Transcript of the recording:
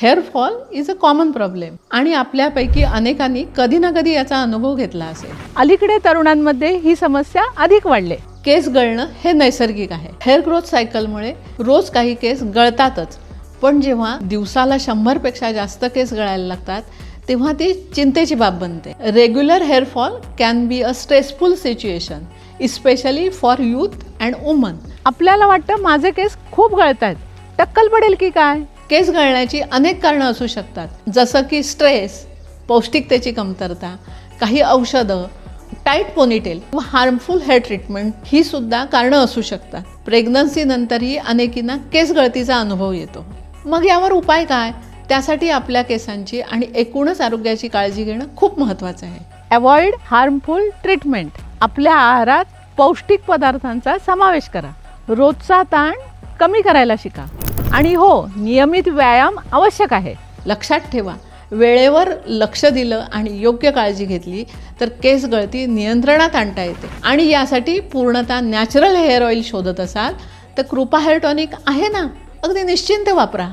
Hair fall is a common problem आणि आपल्यापैकी अनेकांनी कधी ना कधी याचा अनुभव घेतला असेल। अलीकडे तरुणांमध्ये ही समस्या अधिक वाढली। केस गळणं हे नैसर्गिक आहे। हेअर ग्रोथ सायकलमुळे रोज काही केस गळतातच, पण जेव्हा दिवसाला 100 पेक्षा जास्त केस गळायला लागतात तेव्हा ती चिंतेची बाब बनते। Regular hair fall can be a stressful situation, especially for youth and woman. आपल्याला वाटतं माझे केस खूप गळतायत, टक्कल पडेल की काय? केस गळण्याची अनेक कारणं असू शकतात, जसं की स्ट्रेस, पौष्टिकतेची कमतरता, काही औषधं, टाईट पोनीटेल व हार्मफुल हेअर ट्रीटमेंट ही सुद्धा कारणं असू शकतात। प्रेग्नन्सी नंतरही अनेकींना केस गळतीचा अनुभव येतो। मग यावर उपाय काय? त्यासाठी आपल्या केसांची आणि एकूणच आरोग्याची काळजी घेणं खूप महत्त्वाचं आहे। Avoid harmful treatment. आपल्या आहारात पौष्टिक पदार्थांचा समावेश करा। रोजचा ताण कमी करायला शिका आणि हो, नियमित व्यायाम आवश्यक आहे। लक्षात ठेवा, वेळेवर लक्ष दिलं आणि योग्य काळजी घेतली तर केस गळती नियंत्रणात आणता येते। आणि यासाठी पूर्णतः नॅचरल हेअर ऑइल शोधत असाल तर कृपा हेअर टॉनिक आहे ना, अगदी निश्चिंत वापरा।